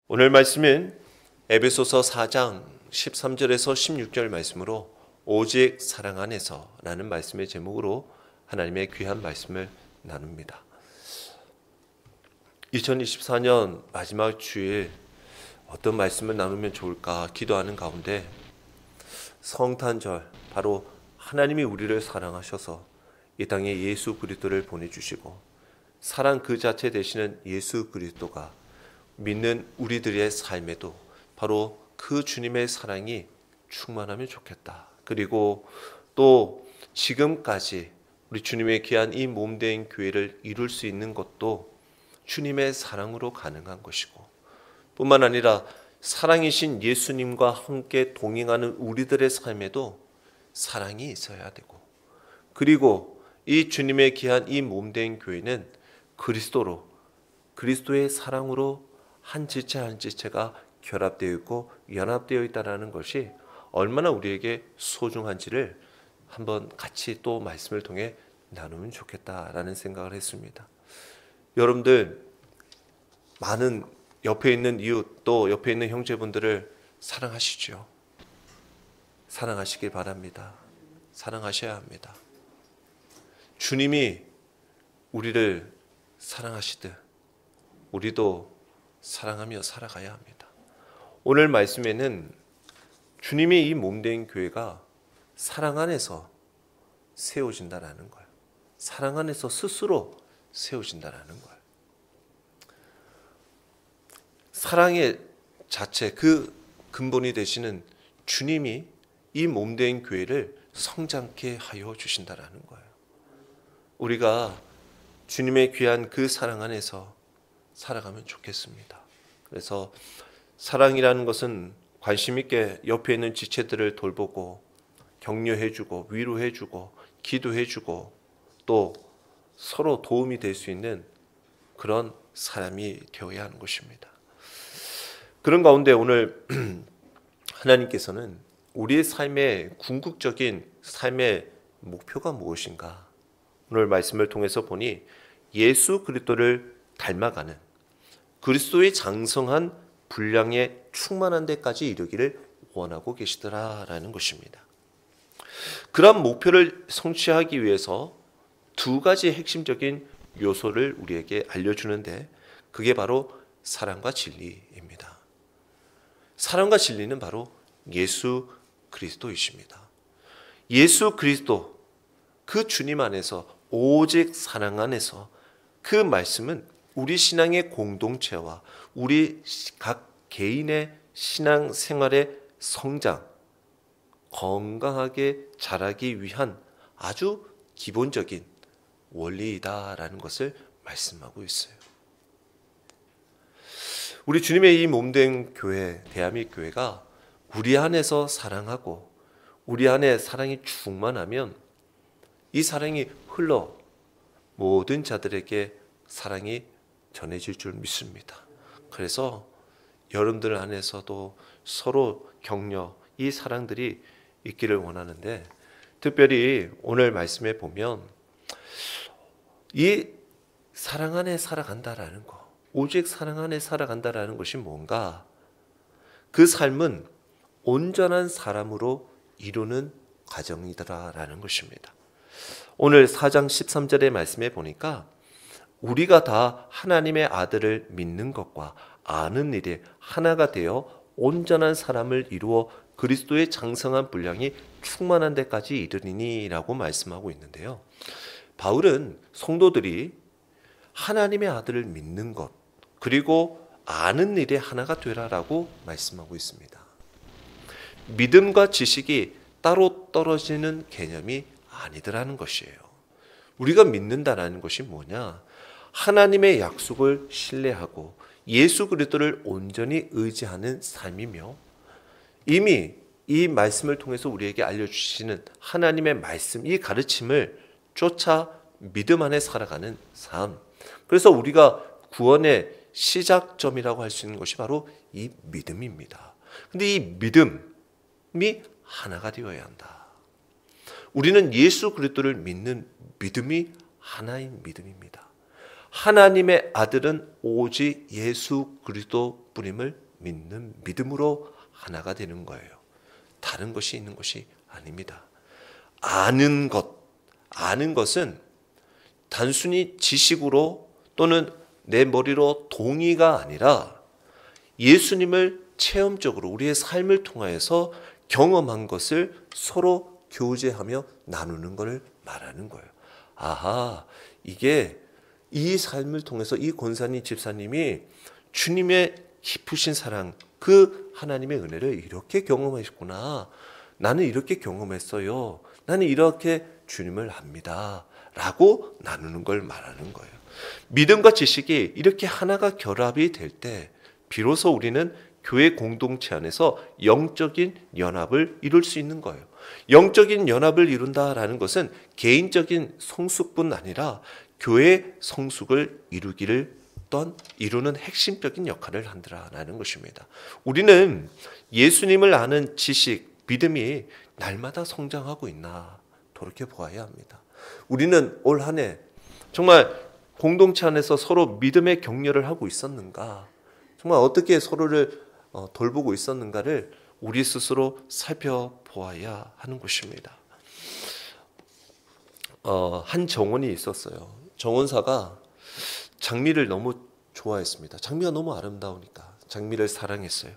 오늘 말씀은 에베소서 4장 13절에서 16절 말씀으로 오직 사랑 안에서 라는 말씀의 제목으로 하나님의 귀한 말씀을 나눕니다. 2024년 마지막 주일 어떤 말씀을 나누면 좋을까 기도하는 가운데 성탄절, 바로 하나님이 우리를 사랑하셔서 이 땅에 예수 그리스도를 보내주시고 사랑 그 자체 되시는 예수 그리스도가 믿는 우리들의 삶에도 바로 그 주님의 사랑이 충만하면 좋겠다. 그리고 또 지금까지 우리 주님의 귀한 이 몸된 교회를 이룰 수 있는 것도 주님의 사랑으로 가능한 것이고, 뿐만 아니라 사랑이신 예수님과 함께 동행하는 우리들의 삶에도 사랑이 있어야 되고, 그리고 이 주님의 귀한 이 몸된 교회는 그리스도의 사랑으로 한 지체 한 지체가 결합되어 있고 연합되어 있다는 것이 얼마나 우리에게 소중한지를 한번 같이 또 말씀을 통해 나누면 좋겠다라는 생각을 했습니다. 여러분들 많은 옆에 있는 이웃 또 옆에 있는 형제분들을 사랑하시죠. 사랑하시길 바랍니다. 사랑하셔야 합니다. 주님이 우리를 사랑하시듯 우리도 사랑하며 살아가야 합니다. 오늘 말씀에는 주님의 이 몸된 교회가 사랑 안에서 세워진다라는 거예요. 사랑 안에서 스스로 세워진다라는 거예요. 사랑의 자체, 그 근본이 되시는 주님이 이 몸된 교회를 성장케 하여 주신다라는 거예요. 우리가 주님의 귀한 그 사랑 안에서 살아가면 좋겠습니다. 그래서 사랑이라는 것은 관심 있게 옆에 있는 지체들을 돌보고 격려해주고 위로해주고 기도해주고 또 서로 도움이 될 수 있는 그런 사람이 되어야 하는 것입니다. 그런 가운데 오늘 하나님께서는 우리의 삶의 궁극적인 삶의 목표가 무엇인가? 오늘 말씀을 통해서 보니 예수 그리스도를 닮아가는 그리스도의 장성한 분량에 충만한 데까지 이르기를 원하고 계시더라라는 것입니다. 그런 목표를 성취하기 위해서 두 가지 핵심적인 요소를 우리에게 알려주는데 그게 바로 사랑과 진리입니다. 사랑과 진리는 바로 예수 그리스도이십니다. 예수 그리스도 그 주님 안에서 오직 사랑 안에서 그 말씀은 우리 신앙의 공동체와 우리 각 개인의 신앙 생활의 성장, 건강하게 자라기 위한 아주 기본적인 원리이다라는 것을 말씀하고 있어요. 우리 주님의 이 몸된 교회, 대한민국 교회가 우리 안에서 사랑하고 우리 안에 사랑이 충만하면 이 사랑이 흘러 모든 자들에게 사랑이 전해질 줄 믿습니다. 그래서 여러분들 안에서도 서로 격려, 이 사랑들이 있기를 원하는데, 특별히 오늘 말씀에 보면 이 사랑 안에 살아간다라는 거, 오직 사랑 안에 살아간다라는 것이 뭔가? 그 삶은 온전한 사람으로 이루는 과정이더라라는 것입니다. 오늘 4장 13절의 말씀에 보니까 우리가 다 하나님의 아들을 믿는 것과 아는 일에 하나가 되어 온전한 사람을 이루어 그리스도의 장성한 분량이 충만한 데까지 이르리니 라고 말씀하고 있는데요. 바울은 성도들이 하나님의 아들을 믿는 것 그리고 아는 일에 하나가 되라라고 말씀하고 있습니다. 믿음과 지식이 따로 떨어지는 개념이 아니더라는 것이에요. 우리가 믿는다라는 것이 뭐냐? 하나님의 약속을 신뢰하고 예수 그리스도를 온전히 의지하는 삶이며, 이미 이 말씀을 통해서 우리에게 알려주시는 하나님의 말씀, 이 가르침을 쫓아 믿음 안에 살아가는 삶. 그래서 우리가 구원의 시작점이라고 할 수 있는 것이 바로 이 믿음입니다. 근데 이 믿음이 하나가 되어야 한다. 우리는 예수 그리스도를 믿는 믿음이 하나인 믿음입니다. 하나님의 아들은 오직 예수 그리스도 뿐임을 믿는 믿음으로 하나가 되는 거예요. 다른 것이 있는 것이 아닙니다. 아는 것은 단순히 지식으로 또는 내 머리로 동의가 아니라 예수님을 체험적으로 우리의 삶을 통하여서 경험한 것을 서로 교제하며 나누는 것을 말하는 거예요. 아하, 이게 이 삶을 통해서 이 권사님 집사님이 주님의 깊으신 사랑, 그 하나님의 은혜를 이렇게 경험하셨구나. 나는 이렇게 경험했어요. 나는 이렇게 주님을 압니다. 라고 나누는 걸 말하는 거예요. 믿음과 지식이 이렇게 하나가 결합이 될 때 비로소 우리는 교회 공동체 안에서 영적인 연합을 이룰 수 있는 거예요. 영적인 연합을 이룬다라는 것은 개인적인 성숙뿐 아니라 교회 성숙을 이루는 핵심적인 역할을 한다라는 것입니다. 우리는 예수님을 아는 지식, 믿음이 날마다 성장하고 있나 그렇게 보아야 합니다. 우리는 올 한 해 정말 공동체 안에서 서로 믿음의 격려를 하고 있었는가, 정말 어떻게 서로를 돌보고 있었는가를 우리 스스로 살펴보아야 하는 것입니다. 한 정원이 있었어요. 정원사가 장미를 너무 좋아했습니다. 장미가 너무 아름다우니까 장미를 사랑했어요.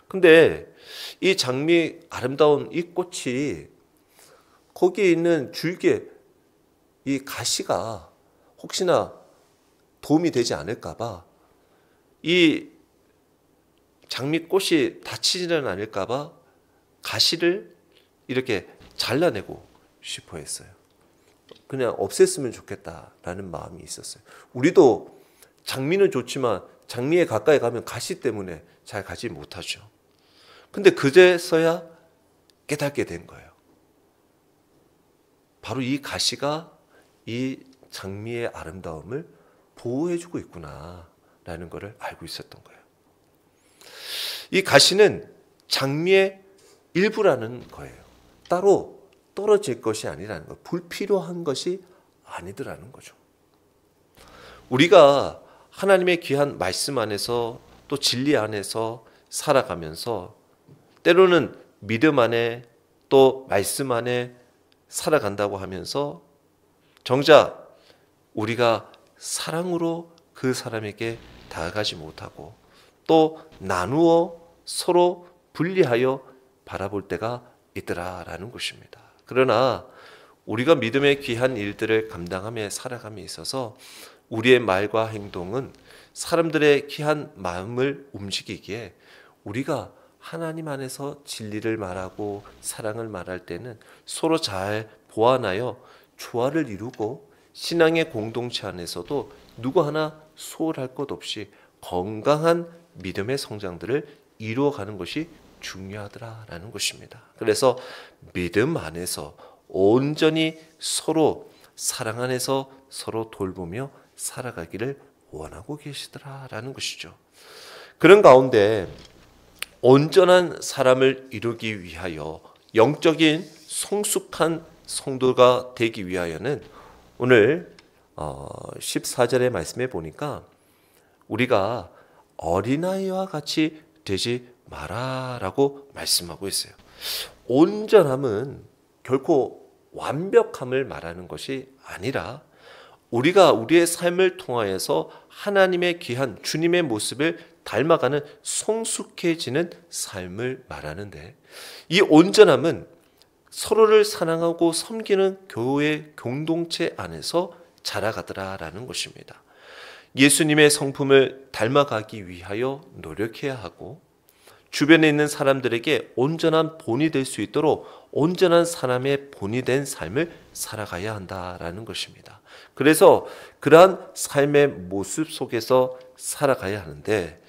근데 이 장미 아름다운 이 꽃이 거기에 있는 줄기에 이 가시가 혹시나 도움이 되지 않을까 봐, 이 장미꽃이 다치지는 않을까 봐 가시를 이렇게 잘라내고 싶어 했어요. 그냥 없앴으면 좋겠다라는 마음이 있었어요. 우리도 장미는 좋지만 장미에 가까이 가면 가시 때문에 잘 가지 못하죠. 근데 그제서야 깨닫게 된 거예요. 바로 이 가시가 이 장미의 아름다움을 보호해주고 있구나라는 것을 알고 있었던 거예요. 이 가시는 장미의 일부라는 거예요. 따로 떨어질 것이 아니라는 거, 불필요한 것이 아니더라는 거죠. 우리가 하나님의 귀한 말씀 안에서 또 진리 안에서 살아가면서 때로는 믿음 안에 또 말씀 안에 살아간다고 하면서 정작 우리가 사랑으로 그 사람에게 다가가지 못하고 또 나누어 서로 분리하여 바라볼 때가 있더라라는 것입니다. 그러나 우리가 믿음의 귀한 일들을 감당하며 살아감에 있어서 우리의 말과 행동은 사람들의 귀한 마음을 움직이기에 우리가 하나님 안에서 진리를 말하고 사랑을 말할 때는 서로 잘 보완하여 조화를 이루고 신앙의 공동체 안에서도 누구 하나 소홀할 것 없이 건강한 믿음의 성장들을 이루어가는 것이 중요하더라라는 것입니다. 그래서 믿음 안에서 온전히 서로 사랑 안에서 서로 돌보며 살아가기를 원하고 계시더라라는 것이죠. 그런 가운데 온전한 사람을 이루기 위하여 영적인 성숙한 성도가 되기 위하여는 오늘 14절의 말씀에 보니까 우리가 어린아이와 같이 되지 마라라고 말씀하고 있어요. 온전함은 결코 완벽함을 말하는 것이 아니라 우리가 우리의 삶을 통하여서 하나님의 귀한 주님의 모습을 닮아가는 성숙해지는 삶을 말하는데, 이 온전함은 서로를 사랑하고 섬기는 교회 공동체 안에서 자라가더라라는 것입니다. 예수님의 성품을 닮아가기 위하여 노력해야 하고 주변에 있는 사람들에게 온전한 본이 될 수 있도록 온전한 사람의 본이 된 삶을 살아가야 한다라는 것입니다. 그래서 그러한 삶의 모습 속에서 살아가야 하는데,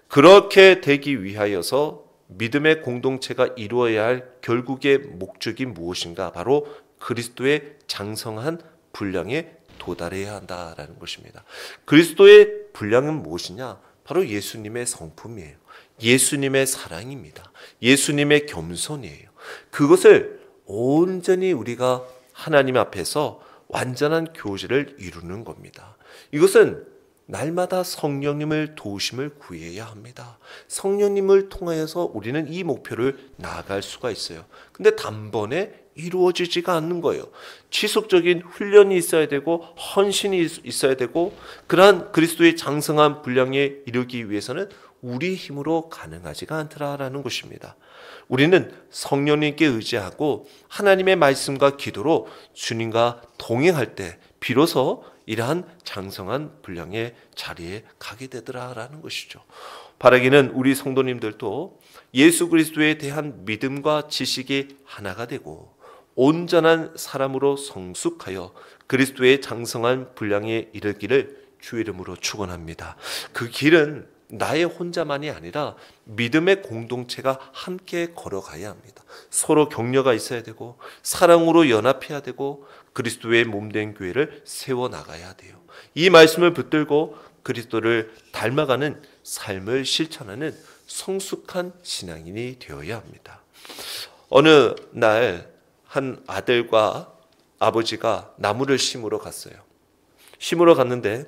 그렇게 되기 위하여서 믿음의 공동체가 이루어야 할 결국의 목적이 무엇인가? 바로 그리스도의 장성한 분량에 도달해야 한다라는 것입니다. 그리스도의 분량은 무엇이냐? 바로 예수님의 성품이에요. 예수님의 사랑입니다. 예수님의 겸손이에요. 그것을 온전히 우리가 하나님 앞에서 완전한 교제를 이루는 겁니다. 이것은 날마다 성령님을 도우심을 구해야 합니다. 성령님을 통하여서 우리는 이 목표를 나아갈 수가 있어요. 근데 단번에 이루어지지가 않는 거예요. 지속적인 훈련이 있어야 되고 헌신이 있어야 되고 그러한 그리스도의 장성한 분량에 이르기 위해서는 우리 힘으로 가능하지가 않더라라는 것입니다. 우리는 성령님께 의지하고 하나님의 말씀과 기도로 주님과 동행할 때 비로소 이러한 장성한 분량의 자리에 가게 되더라라는 것이죠. 바라기는 우리 성도님들도 예수 그리스도에 대한 믿음과 지식이 하나가 되고 온전한 사람으로 성숙하여 그리스도의 장성한 분량에 이르기를 주의 이름으로 축원합니다. 그 길은 나의 혼자만이 아니라 믿음의 공동체가 함께 걸어가야 합니다. 서로 격려가 있어야 되고 사랑으로 연합해야 되고 그리스도의 몸된 교회를 세워나가야 돼요. 이 말씀을 붙들고 그리스도를 닮아가는 삶을 실천하는 성숙한 신앙인이 되어야 합니다. 어느 날 한 아들과 아버지가 나무를 심으러 갔어요. 심으러 갔는데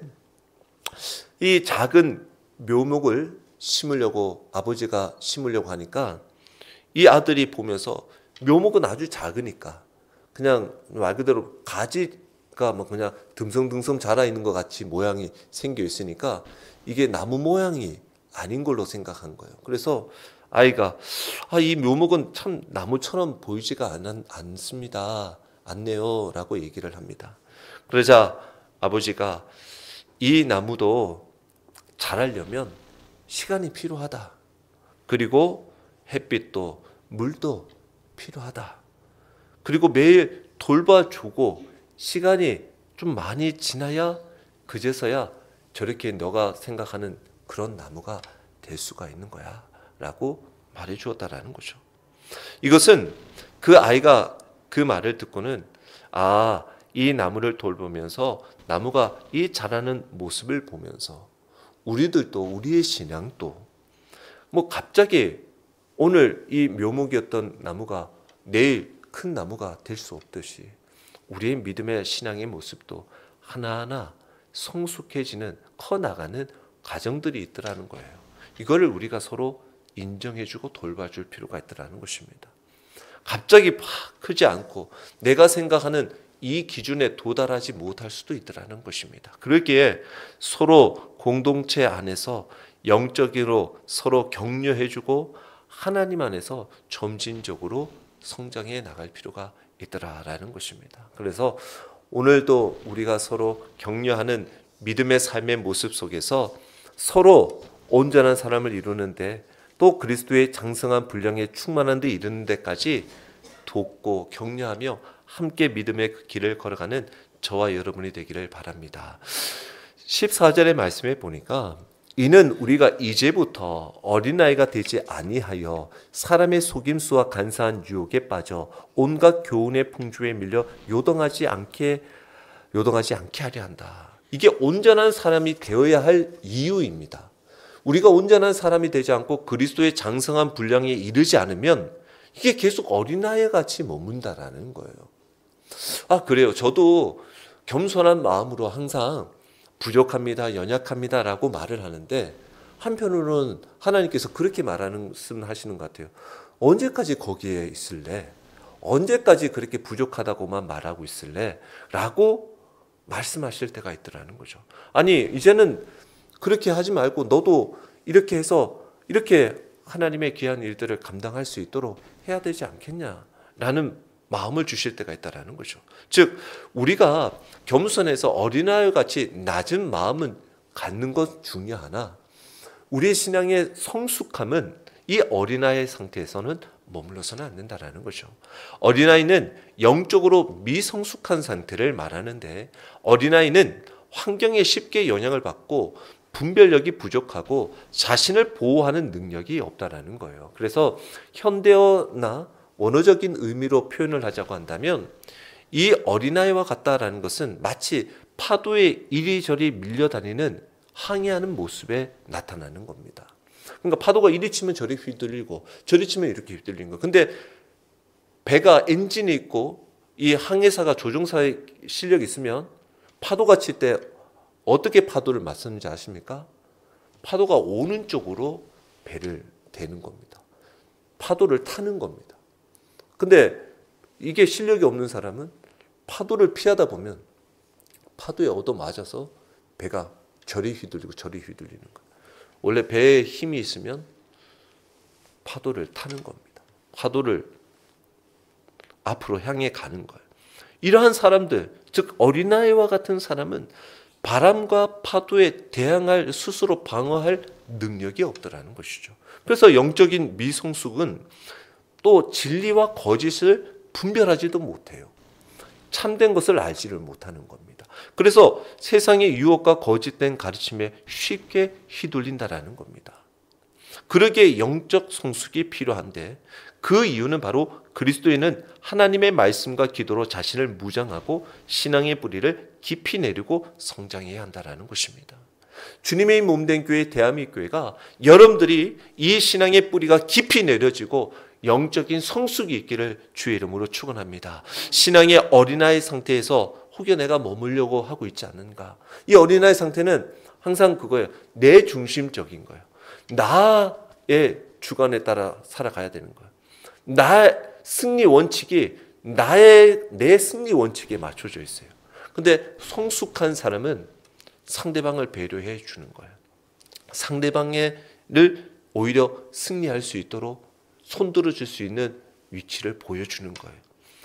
이 작은 묘목을 심으려고 아버지가 심으려고 하니까 이 아들이 보면서 묘목은 아주 작으니까 그냥 말 그대로 가지가 뭐 그냥 듬성듬성 자라 있는 것 같이 모양이 생겨 있으니까 이게 나무 모양이 아닌 걸로 생각한 거예요. 그래서 아이가 이 묘목은 참 나무처럼 보이지가 않습니다. 않네요 라고 얘기를 합니다. 그러자 아버지가 이 나무도 자라려면 시간이 필요하다. 그리고 햇빛도 물도 필요하다. 그리고 매일 돌봐주고 시간이 좀 많이 지나야 그제서야 저렇게 너가 생각하는 그런 나무가 될 수가 있는 거야 라고 말해 주었다라는 거죠. 이것은 그 아이가 그 말을 듣고는 이 나무를 돌보면서 나무가 이 자라는 모습을 보면서 우리들도 우리의 신앙도 뭐 갑자기 오늘 이 묘목이었던 나무가 내일 큰 나무가 될 수 없듯이 우리의 믿음의 신앙의 모습도 하나하나 성숙해지는 커나가는 과정들이 있더라는 거예요. 이거를 우리가 서로 인정해주고 돌봐줄 필요가 있더라는 것입니다. 갑자기 팍 크지 않고 내가 생각하는 이 기준에 도달하지 못할 수도 있더라는 것입니다. 그러기에 서로 공동체 안에서 영적으로 서로 격려해주고 하나님 안에서 점진적으로 성장해 나갈 필요가 있더라라는 것입니다. 그래서 오늘도 우리가 서로 격려하는 믿음의 삶의 모습 속에서 서로 온전한 사람을 이루는데 또 그리스도의 장성한 분량에 충만한 데 이르는 데까지 돕고 격려하며 함께 믿음의 길을 걸어가는 저와 여러분이 되기를 바랍니다. 14절의 말씀에 보니까 이는 우리가 이제부터 어린아이가 되지 아니하여 사람의 속임수와 간사한 유혹에 빠져 온갖 교훈의 풍조에 밀려 요동하지 않게 하려 한다. 이게 온전한 사람이 되어야 할 이유입니다. 우리가 온전한 사람이 되지 않고 그리스도의 장성한 분량에 이르지 않으면 이게 계속 어린아이 같이 머문다라는 거예요. 그래요. 저도 겸손한 마음으로 항상 부족합니다, 연약합니다 라고 말을 하는데 한편으로는 하나님께서 그렇게 말씀하시는 것 같아요. 언제까지 거기에 있을래? 언제까지 그렇게 부족하다고만 말하고 있을래? 라고 말씀하실 때가 있더라는 거죠. 아니 이제는 그렇게 하지 말고 너도 이렇게 해서 이렇게 하나님의 귀한 일들을 감당할 수 있도록 해야 되지 않겠냐라는 마음을 주실 때가 있다라는 거죠. 즉 우리가 겸손해서 어린아이같이 낮은 마음은 갖는 것 중요하나 우리의 신앙의 성숙함은 이 어린아이의 상태에서는 머물러서는 않는다라는 거죠. 어린아이는 영적으로 미성숙한 상태를 말하는데 어린아이는 환경에 쉽게 영향을 받고 분별력이 부족하고 자신을 보호하는 능력이 없다라는 거예요. 그래서 현대어나 원어적인 의미로 표현을 하자고 한다면 이 어린아이와 같다라는 것은 마치 파도에 이리저리 밀려다니는 항해하는 모습에 나타나는 겁니다. 그러니까 파도가 이리 치면 저리 휘둘리고 저리 치면 이렇게 휘둘리는 거예요. 근데 배가 엔진이 있고 이 항해사가 조종사의 실력이 있으면 파도가 칠 때 어떻게 파도를 맞섰는지 아십니까? 파도가 오는 쪽으로 배를 대는 겁니다. 파도를 타는 겁니다. 근데 이게 실력이 없는 사람은 파도를 피하다 보면 파도에 얻어맞아서 배가 저리 휘둘리고 저리 휘둘리는 거예요. 원래 배에 힘이 있으면 파도를 타는 겁니다. 파도를 앞으로 향해 가는 거예요. 이러한 사람들, 즉 어린아이와 같은 사람은 바람과 파도에 대항할, 스스로 방어할 능력이 없더라는 것이죠. 그래서 영적인 미성숙은 또 진리와 거짓을 분별하지도 못해요. 참된 것을 알지를 못하는 겁니다. 그래서 세상의 유혹과 거짓된 가르침에 쉽게 휘둘린다라는 겁니다. 그러기에 영적 성숙이 필요한데 그 이유는 바로 그리스도인은 하나님의 말씀과 기도로 자신을 무장하고 신앙의 뿌리를 깊이 내리고 성장해야 한다는 것입니다. 주님의 몸된 교회 대한민국교회가 여러분들이 이 신앙의 뿌리가 깊이 내려지고 영적인 성숙이 있기를 주의 이름으로 축원합니다. 신앙의 어린아이 상태에서 혹여 내가 머물려고 하고 있지 않은가. 이 어린아이 상태는 항상 그거예요. 내 중심적인 거예요. 나의 주관에 따라 살아가야 되는 거예요. 나의 승리 원칙이 내 승리 원칙에 맞춰져 있어요. 근데 성숙한 사람은 상대방을 배려해 주는 거예요. 상대방을 오히려 승리할 수 있도록 손들어 줄 수 있는 위치를 보여주는 거예요.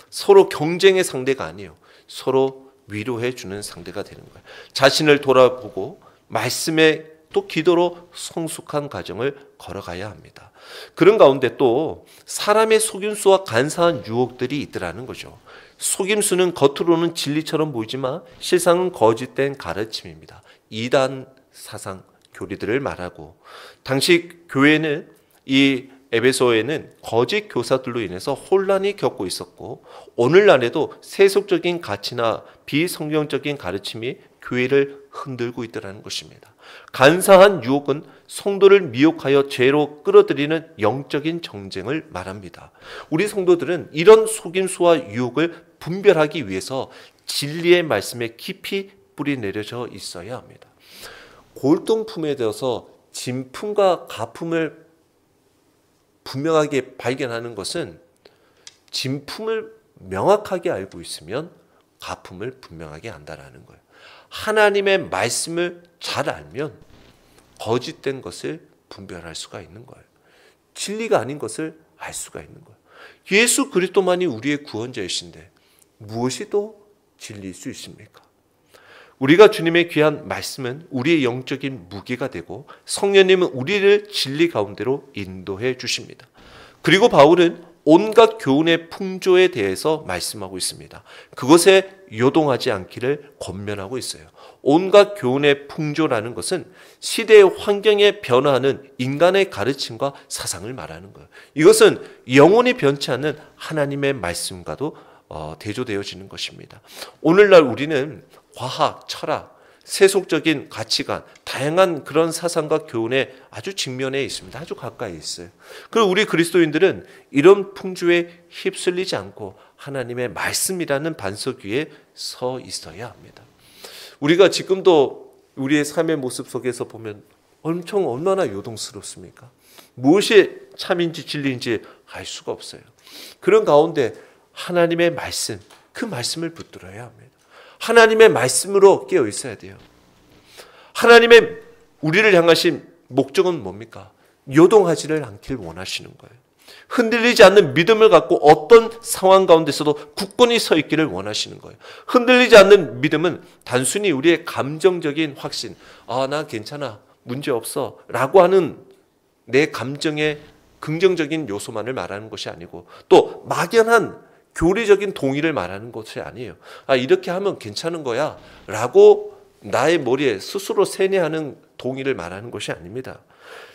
서로 경쟁의 상대가 아니에요. 서로 위로해 주는 상대가 되는 거예요. 자신을 돌아보고 말씀에 또 기도로 성숙한 과정을 걸어가야 합니다. 그런 가운데 또 사람의 속임수와 간사한 유혹들이 있더라는 거죠. 속임수는 겉으로는 진리처럼 보이지만 실상은 거짓된 가르침입니다. 이단 사상 교리들을 말하고, 당시 교회는 이 에베소에는 거짓 교사들로 인해서 혼란이 겪고 있었고, 오늘날에도 세속적인 가치나 비성경적인 가르침이 교회를 흔들고 있다는 것입니다. 간사한 유혹은 성도를 미혹하여 죄로 끌어들이는 영적인 정쟁을 말합니다. 우리 성도들은 이런 속임수와 유혹을 분별하기 위해서 진리의 말씀에 깊이 뿌리 내려져 있어야 합니다. 골동품에 대해서 진품과 가품을 분명하게 발견하는 것은 진품을 명확하게 알고 있으면 가품을 분명하게 안다라는 거예요. 하나님의 말씀을 잘 알면 거짓된 것을 분별할 수가 있는 거예요. 진리가 아닌 것을 알 수가 있는 거예요. 예수 그리스도만이 우리의 구원자이신데 무엇이 또 진리일 수 있습니까? 우리가 주님의 귀한 말씀은 우리의 영적인 무기가 되고 성령님은 우리를 진리 가운데로 인도해 주십니다. 그리고 바울은 온갖 교훈의 풍조에 대해서 말씀하고 있습니다. 그것에 요동하지 않기를 권면하고 있어요. 온갖 교훈의 풍조라는 것은 시대의 환경에 변화하는 인간의 가르침과 사상을 말하는 거예요. 이것은 영원히 변치 않는 하나님의 말씀과도 대조되어지는 것입니다. 오늘날 우리는 과학, 철학, 세속적인 가치관, 다양한 그런 사상과 교훈에 아주 직면해 있습니다. 아주 가까이 있어요. 그리고 우리 그리스도인들은 이런 풍조에 휩쓸리지 않고 하나님의 말씀이라는 반석 위에 서 있어야 합니다. 우리가 지금도 우리의 삶의 모습 속에서 보면 얼마나 요동스럽습니까? 무엇이 참인지 진리인지 알 수가 없어요. 그런 가운데 하나님의 말씀, 그 말씀을 붙들어야 합니다. 하나님의 말씀으로 깨어 있어야 돼요. 하나님의 우리를 향하신 목적은 뭡니까? 요동하지를 않길 원하시는 거예요. 흔들리지 않는 믿음을 갖고 어떤 상황 가운데서도 굳건히 서 있기를 원하시는 거예요. 흔들리지 않는 믿음은 단순히 우리의 감정적인 확신, 나 괜찮아, 문제 없어 라고 하는 내 감정의 긍정적인 요소만을 말하는 것이 아니고, 또 막연한 교리적인 동의를 말하는 것이 아니에요. 이렇게 하면 괜찮은 거야 라고 나의 머리에 스스로 세뇌하는 동의를 말하는 것이 아닙니다.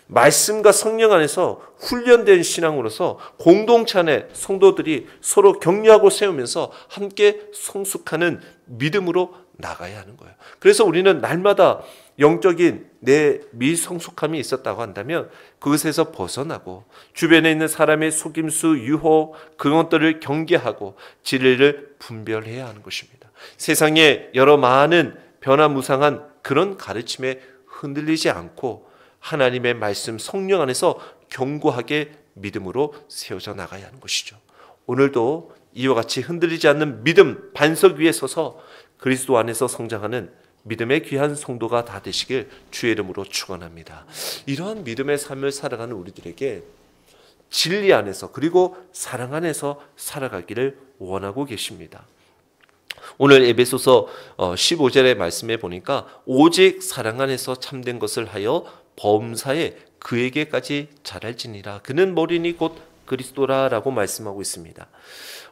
말씀과 성령 안에서 훈련된 신앙으로서 공동체 안에 성도들이 서로 격려하고 세우면서 함께 성숙하는 믿음으로 나가야 하는 거예요. 그래서 우리는 날마다 영적인 내 미성숙함이 있었다고 한다면 그것에서 벗어나고 주변에 있는 사람의 속임수, 유혹, 그런 것들을 경계하고 진리를 분별해야 하는 것입니다. 세상에 여러 많은 변화무쌍한 그런 가르침에 흔들리지 않고 하나님의 말씀 성령 안에서 견고하게 믿음으로 세워져 나가야 하는 것이죠. 오늘도 이와 같이 흔들리지 않는 믿음 반석 위에 서서 그리스도 안에서 성장하는 믿음의 귀한 성도가 다 되시길 주의 이름으로 축원합니다. 이러한 믿음의 삶을 살아가는 우리들에게 진리 안에서 그리고 사랑 안에서 살아가기를 원하고 계십니다. 오늘 에베소서 15절의 말씀에 보니까 오직 사랑 안에서 참된 것을 하여 범사에 그에게까지 자랄지니라. 그는 머리니 곧 그리스도라라고 말씀하고 있습니다.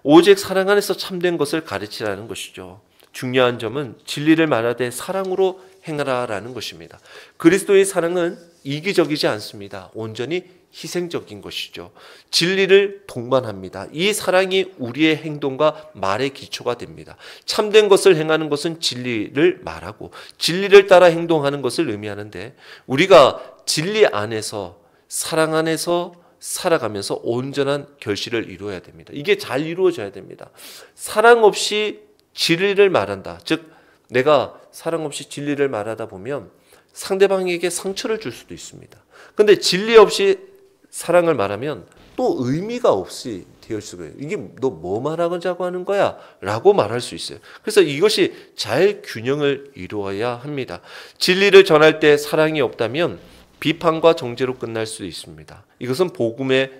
오직 사랑 안에서 참된 것을 가르치라는 것이죠. 중요한 점은 진리를 말하되 사랑으로 행하라라는 것입니다. 그리스도의 사랑은 이기적이지 않습니다. 온전히 희생적인 것이죠. 진리를 동반합니다. 이 사랑이 우리의 행동과 말의 기초가 됩니다. 참된 것을 행하는 것은 진리를 말하고 진리를 따라 행동하는 것을 의미하는데 우리가 진리 안에서 사랑 안에서 살아가면서 온전한 결실을 이루어야 됩니다. 이게 잘 이루어져야 됩니다. 사랑 없이 진리를 말한다. 즉 내가 사랑 없이 진리를 말하다 보면 상대방에게 상처를 줄 수도 있습니다. 그런데 진리 없이 사랑을 말하면 또 의미가 없이 되어 수가 있어요. 이게 너 뭐 말하자고 하는 거야? 라고 말할 수 있어요. 그래서 이것이 잘 균형을 이루어야 합니다. 진리를 전할 때 사랑이 없다면 비판과 정죄로 끝날 수 있습니다. 이것은 복음의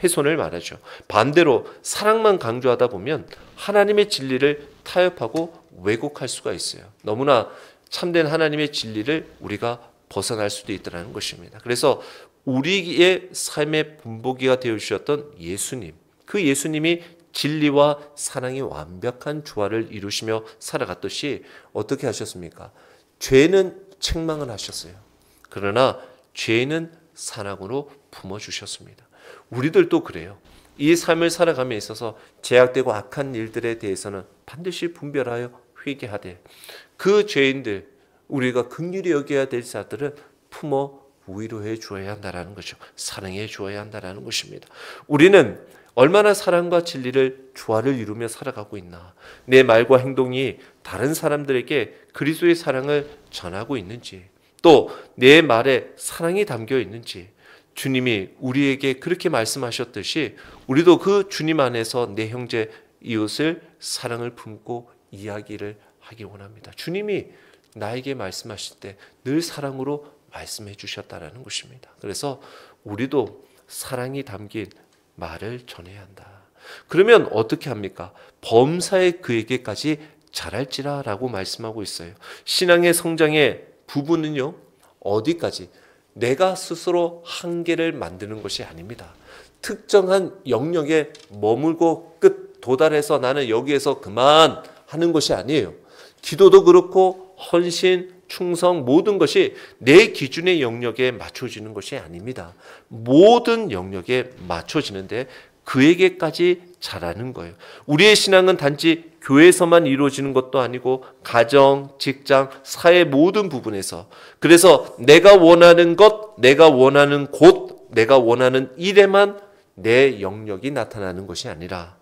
훼손을 말하죠. 반대로 사랑만 강조하다 보면 하나님의 진리를 타협하고 왜곡할 수가 있어요. 너무나 참된 하나님의 진리를 우리가 벗어날 수도 있다는 것입니다. 그래서 우리의 삶의 본보기가 되어주셨던 예수님, 그 예수님이 진리와 사랑의 완벽한 조화를 이루시며 살아갔듯이 어떻게 하셨습니까? 죄는 책망을 하셨어요. 그러나 죄는 사랑으로 품어주셨습니다. 우리들도 그래요. 이 삶을 살아감에 있어서 제약되고 악한 일들에 대해서는 반드시 분별하여 회개하되 그 죄인들, 우리가 긍휼히 여겨야 될 자들은 품어 위로해 주어야 한다는 것이죠. 사랑해 주어야 한다는 것입니다. 우리는 얼마나 사랑과 진리를 조화를 이루며 살아가고 있나, 내 말과 행동이 다른 사람들에게 그리스도의 사랑을 전하고 있는지, 또 내 말에 사랑이 담겨 있는지, 주님이 우리에게 그렇게 말씀하셨듯이 우리도 그 주님 안에서 내 형제 이웃을 사랑을 품고 이야기를 하기 원합니다. 주님이 나에게 말씀하실 때 늘 사랑으로 말씀해 주셨다는 것입니다. 그래서 우리도 사랑이 담긴 말을 전해야 한다. 그러면 어떻게 합니까? 범사에 그에게까지 자랄지라라고 말씀하고 있어요. 신앙의 성장의 부분은요, 어디까지? 내가 스스로 한계를 만드는 것이 아닙니다. 특정한 영역에 머물고 끝 도달해서 나는 여기에서 그만 하는 것이 아니에요. 기도도 그렇고 헌신, 충성 모든 것이 내 기준의 영역에 맞춰지는 것이 아닙니다. 모든 영역에 맞춰지는데 그에게까지 자라는 거예요. 우리의 신앙은 단지 교회에서만 이루어지는 것도 아니고 가정, 직장, 사회 모든 부분에서, 그래서 내가 원하는 것, 내가 원하는 곳, 내가 원하는 일에만 내 영역이 나타나는 것이 아니라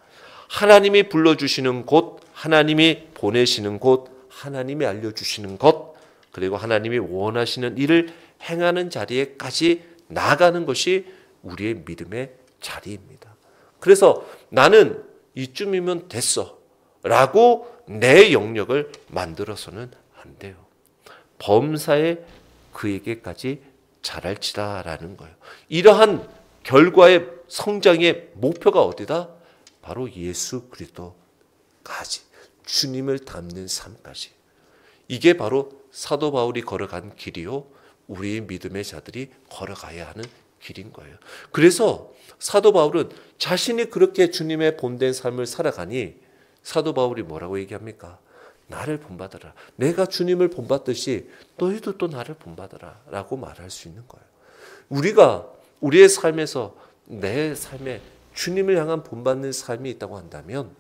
하나님이 불러주시는 곳, 하나님이 보내시는 곳, 하나님이 알려주시는 것, 그리고 하나님이 원하시는 일을 행하는 자리에까지 나아가는 것이 우리의 믿음의 자리입니다. 그래서 나는 이쯤이면 됐어 라고 내 영역을 만들어서는 안 돼요. 범사에 그에게까지 자랄지라 라는 거예요. 이러한 결과의 성장의 목표가 어디다? 바로 예수 그리스도까지, 주님을 닮는 삶까지. 이게 바로 사도 바울이 걸어간 길이요, 우리 믿음의 자들이 걸어가야 하는 길인 거예요. 그래서 사도 바울은 자신이 그렇게 주님의 본된 삶을 살아가니 사도 바울이 뭐라고 얘기합니까? 나를 본받아라. 내가 주님을 본받듯이 너희도 또 나를 본받아라 라고 말할 수 있는 거예요. 우리가 우리의 삶에서 내 삶에 주님을 향한 본받는 삶이 있다고 한다면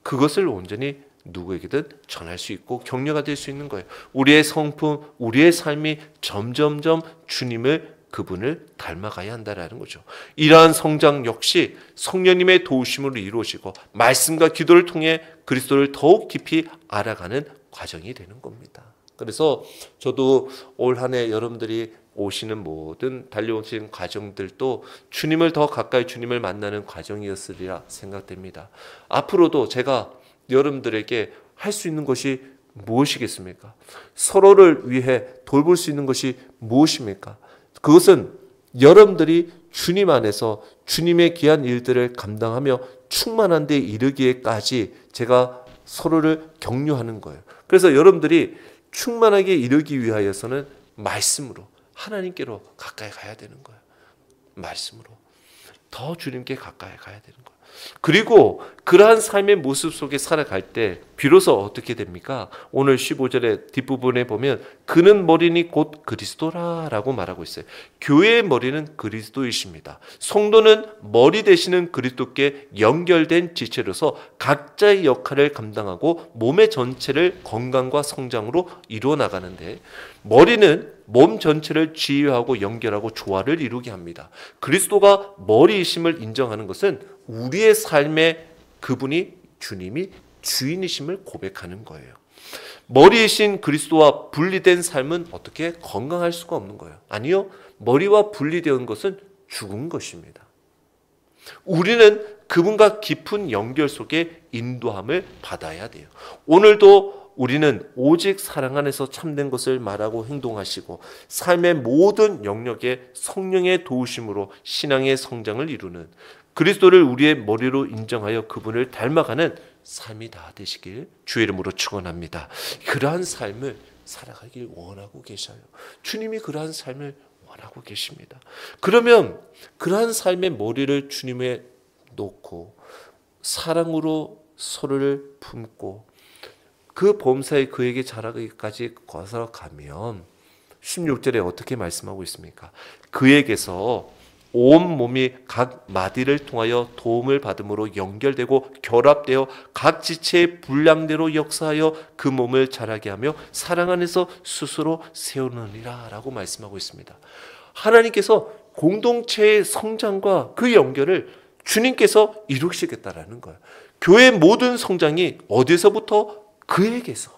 그것을 온전히 누구에게든 전할 수 있고 격려가 될 수 있는 거예요. 우리의 성품, 우리의 삶이 점점점 주님을, 그분을 닮아가야 한다는 거죠. 이러한 성장 역시 성령님의 도우심으로 이루어지고 말씀과 기도를 통해 그리스도를 더욱 깊이 알아가는 과정이 되는 겁니다. 그래서 저도 올 한 해 여러분들이 오시는 모든 달려오신 과정들도 주님을 더 가까이 주님을 만나는 과정이었으리라 생각됩니다. 앞으로도 제가 여러분들에게 할 수 있는 것이 무엇이겠습니까? 서로를 위해 돌볼 수 있는 것이 무엇입니까? 그것은 여러분들이 주님 안에서 주님의 귀한 일들을 감당하며 충만한 데 이르기에까지 제가 서로를 격려하는 거예요. 그래서 여러분들이 충만하게 이르기 위하여서는 말씀으로 하나님께로 가까이 가야 되는 거예요. 말씀으로 더 주님께 가까이 가야 되는 거예요. 그리고 그러한 삶의 모습 속에 살아갈 때 비로소 어떻게 됩니까? 오늘 15절의 뒷부분에 보면 그는 머리니 곧 그리스도라라고 말하고 있어요. 교회의 머리는 그리스도이십니다. 성도는 머리 되시는 그리스도께 연결된 지체로서 각자의 역할을 감당하고 몸의 전체를 건강과 성장으로 이루어 나가는데 머리는 몸 전체를 지휘하고 연결하고 조화를 이루게 합니다. 그리스도가 머리이심을 인정하는 것은 우리의 삶에 그분이 주님이 주인이심을 고백하는 거예요. 머리이신 그리스도와 분리된 삶은 어떻게 건강할 수가 없는 거예요. 아니요. 머리와 분리된 것은 죽은 것입니다. 우리는 그분과 깊은 연결 속에 인도함을 받아야 돼요. 오늘도 우리는 오직 사랑 안에서 참된 것을 말하고 행동하시고 삶의 모든 영역에 성령의 도우심으로 신앙의 성장을 이루는 그리스도를 우리의 머리로 인정하여 그분을 닮아가는 삶이 다 되시길 주의 이름으로 축원합니다. 그러한 삶을 살아가길 원하고 계셔요. 주님이 그러한 삶을 원하고 계십니다. 그러면 그러한 삶의 머리를 주님에 놓고 사랑으로 서로를 품고 그 범사에 그에게 자라기까지 거슬러가면 16절에 어떻게 말씀하고 있습니까? 그에게서 온 몸이 각 마디를 통하여 도움을 받음으로 연결되고 결합되어 각 지체의 분량대로 역사하여 그 몸을 자라게 하며 사랑 안에서 스스로 세우느니라 라고 말씀하고 있습니다. 하나님께서 공동체의 성장과 그 연결을 주님께서 이루시겠다라는 거예요. 교회의 모든 성장이 어디서부터? 그에게서,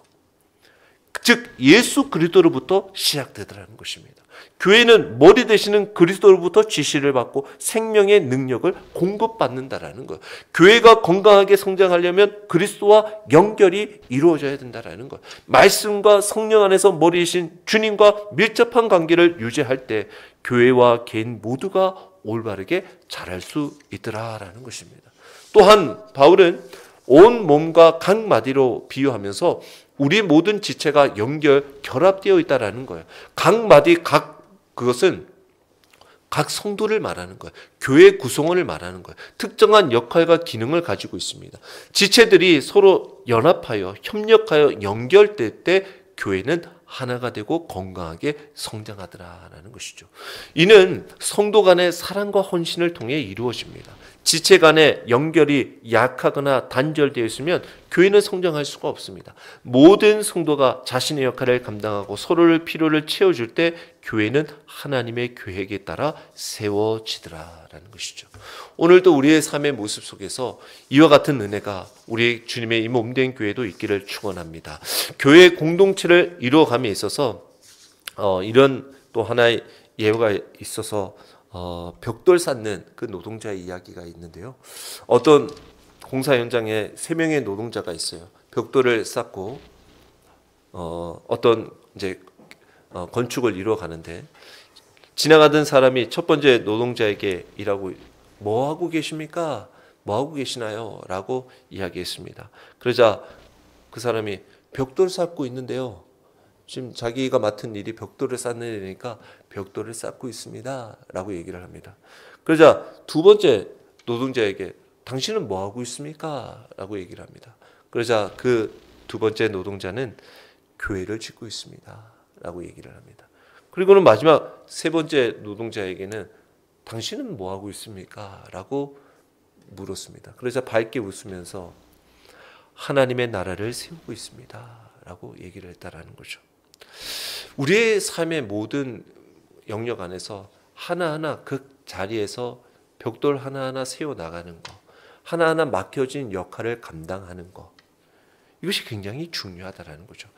즉 예수 그리스도로부터 시작되더라는 것입니다. 교회는 머리 되시는 그리스도로부터 지시를 받고 생명의 능력을 공급받는다라는 거예요. 교회가 건강하게 성장하려면 그리스도와 연결이 이루어져야 된다라는 거예요. 말씀과 성령 안에서 머리이신 주님과 밀접한 관계를 유지할 때 교회와 개인 모두가 올바르게 자랄 수 있더라라는 것입니다. 또한 바울은 온 몸과 각 마디로 비유하면서 우리 모든 지체가 결합되어 있다라는 거예요. 각 마디, 그것은 각 성도를 말하는 거예요. 교회 구성원을 말하는 거예요. 특정한 역할과 기능을 가지고 있습니다. 지체들이 서로 연합하여 협력하여 연결될 때 교회는 하나가 되고 건강하게 성장하더라라는 것이죠. 이는 성도 간의 사랑과 헌신을 통해 이루어집니다. 지체 간의 연결이 약하거나 단절되어 있으면 교회는 성장할 수가 없습니다. 모든 성도가 자신의 역할을 감당하고 서로를 필요를 채워줄 때 교회는 하나님의 계획에 따라 세워지더라라는 것이죠. 오늘도 우리의 삶의 모습 속에서 이와 같은 은혜가 우리 주님의 이 몸된 교회도 있기를 축원합니다. 교회 공동체를 이루어감에 있어서 이런 또 하나의 예화가 있어서 벽돌 쌓는 그 노동자의 이야기가 있는데요. 어떤 공사 현장에 3명의 노동자가 있어요. 벽돌을 쌓고 어떤 이제 건축을 이루어 가는데 지나가던 사람이 첫 번째 노동자에게 뭐 하고 계십니까? 뭐 하고 계시나요? 라고 이야기했습니다. 그러자 그 사람이 벽돌 쌓고 있는데요. 지금 자기가 맡은 일이 벽돌을 쌓는 일이니까 벽돌을 쌓고 있습니다 라고 얘기를 합니다. 그러자 두 번째 노동자에게 당신은 뭐 하고 있습니까? 라고 얘기를 합니다. 그러자 그 두 번째 노동자는 교회를 짓고 있습니다 라고 얘기를 합니다. 그리고는 마지막 세 번째 노동자에게는 당신은 뭐 하고 있습니까? 라고 물었습니다. 그러자 밝게 웃으면서 하나님의 나라를 세우고 있습니다 라고 얘기를 했다라는 거죠. 우리의 삶의 모든 영역 안에서 하나하나 그 자리에서 벽돌 하나하나 세워나가는 것, 하나하나 맡겨진 역할을 감당하는 것, 이것이 굉장히 중요하다는 거죠.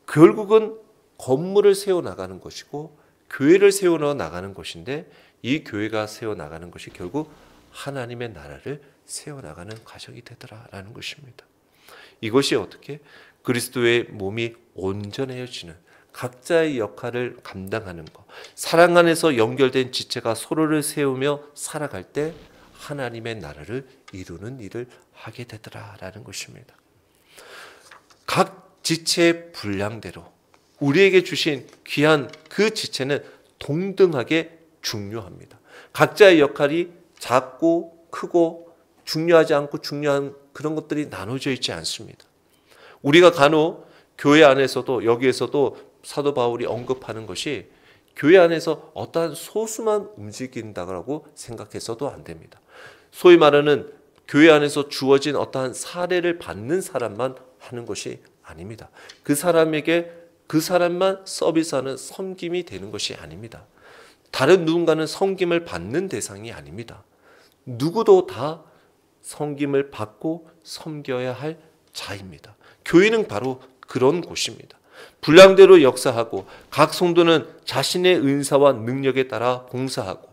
결국은 건물을 세워나가는 것이고 교회를 세워나가는 것인데 이 교회가 세워나가는 것이 결국 하나님의 나라를 세워나가는 과정이 되더라라는 것입니다. 이것이 어떻게 그리스도의 몸이 온전해지는 각자의 역할을 감당하는 것, 사랑 안에서 연결된 지체가 서로를 세우며 살아갈 때 하나님의 나라를 이루는 일을 하게 되더라라는 것입니다. 각 지체의 분량대로 우리에게 주신 귀한 그 지체는 동등하게 중요합니다. 각자의 역할이 작고 크고 중요하지 않고 중요한 그런 것들이 나눠져 있지 않습니다. 우리가 간혹 교회 안에서도 여기에서도 사도 바울이 언급하는 것이 교회 안에서 어떠한 소수만 움직인다고 생각해서도 안 됩니다. 소위 말하는 교회 안에서 주어진 어떠한 사례를 받는 사람만 하는 것이 아닙니다. 그 사람에게 그 사람만 서비스하는 섬김이 되는 것이 아닙니다. 다른 누군가는 섬김을 받는 대상이 아닙니다. 누구도 다 섬김을 받고 섬겨야 할 자입니다. 교회는 바로 그런 곳입니다. 분량대로 역사하고 각 성도는 자신의 은사와 능력에 따라 봉사하고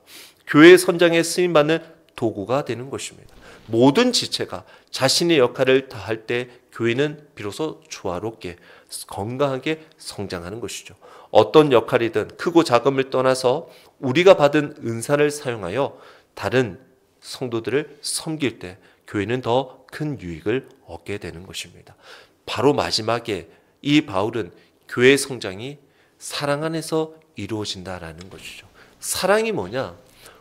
교회 선장에 쓰임받는 도구가 되는 것입니다. 모든 지체가 자신의 역할을 다할 때 교회는 비로소 조화롭게 건강하게 성장하는 것이죠. 어떤 역할이든 크고 작음을 떠나서 우리가 받은 은사를 사용하여 다른 성도들을 섬길 때 교회는 더 큰 유익을 얻게 되는 것입니다. 바로 마지막에 이 바울은 교회 성장이 사랑 안에서 이루어진다라는 것이죠. 사랑이 뭐냐?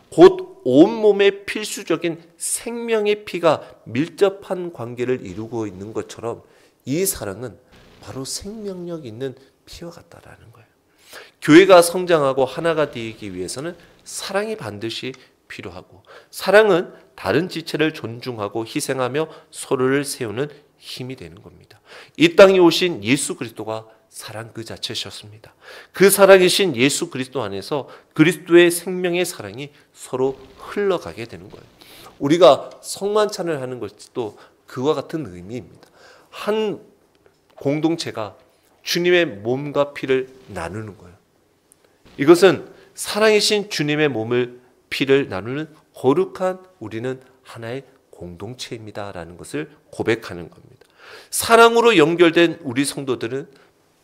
곧 온몸의 필수적인 생명의 피가 밀접한 관계를 이루고 있는 것처럼 이 사랑은 바로 생명력 있는 피와 같다라는 거예요. 교회가 성장하고 하나가 되기 위해서는 사랑이 반드시 필요하고 사랑은 다른 지체를 존중하고 희생하며 서로를 세우는 힘이 되는 겁니다. 이 땅에 오신 예수 그리스도가 사랑 그 자체셨습니다. 그 사랑이신 예수 그리스도 안에서 그리스도의 생명의 사랑이 서로 흘러가게 되는 거예요. 우리가 성만찬을 하는 것도 그와 같은 의미입니다. 한 공동체가 주님의 몸과 피를 나누는 거예요. 이것은 사랑이신 주님의 몸을 피를 나누는 거룩한 우리는 하나의 공동체입니다라는 것을 고백하는 겁니다. 사랑으로 연결된 우리 성도들은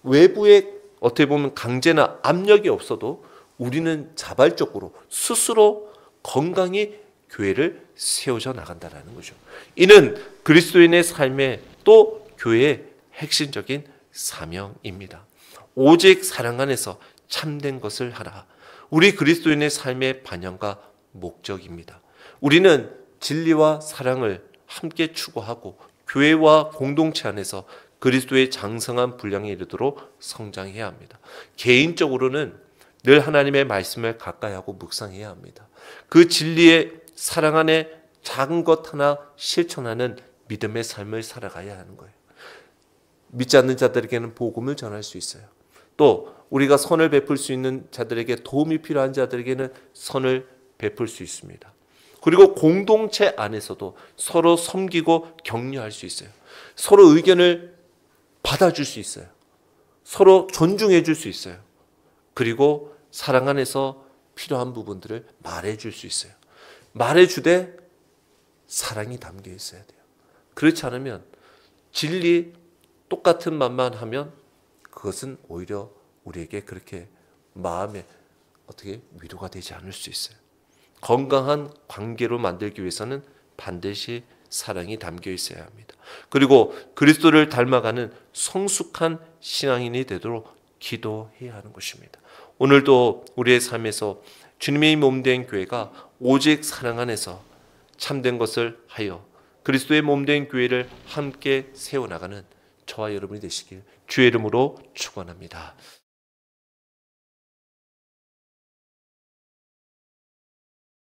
외부에 어떻게 보면 강제나 압력이 없어도 우리는 자발적으로 스스로 건강히 교회를 세워져 나간다는 거죠. 이는 그리스도인의 삶의 또 교회의 핵심적인 사명입니다. 오직 사랑 안에서 참된 것을 하라. 우리 그리스도인의 삶의 반영과 목적입니다. 우리는 진리와 사랑을 함께 추구하고 교회와 공동체 안에서 그리스도의 장성한 분량에 이르도록 성장해야 합니다. 개인적으로는 늘 하나님의 말씀을 가까이 하고 묵상해야 합니다. 그 진리의 사랑 안에 작은 것 하나 실천하는 믿음의 삶을 살아가야 하는 거예요. 믿지 않는 자들에게는 복음을 전할 수 있어요. 또 우리가 선을 베풀 수 있는 자들에게 도움이 필요한 자들에게는 선을 베풀 수 있습니다. 그리고 공동체 안에서도 서로 섬기고 격려할 수 있어요. 서로 의견을 받아줄 수 있어요. 서로 존중해 줄 수 있어요. 그리고 사랑 안에서 필요한 부분들을 말해줄 수 있어요. 말해주되 사랑이 담겨 있어야 돼요. 그렇지 않으면 진리 똑같은 말만 하면 그것은 오히려 우리에게 그렇게 마음에 어떻게 위로가 되지 않을 수 있어요. 건강한 관계로 만들기 위해서는 반드시 사랑이 담겨 있어야 합니다. 그리고 그리스도를 닮아가는 성숙한 신앙인이 되도록 기도해야 하는 것입니다. 오늘도 우리의 삶에서 주님의 몸된 교회가 오직 사랑 안에서 참된 것을 하여 그리스도의 몸된 교회를 함께 세워나가는 저와 여러분이 되시길 주의 이름으로 축원합니다.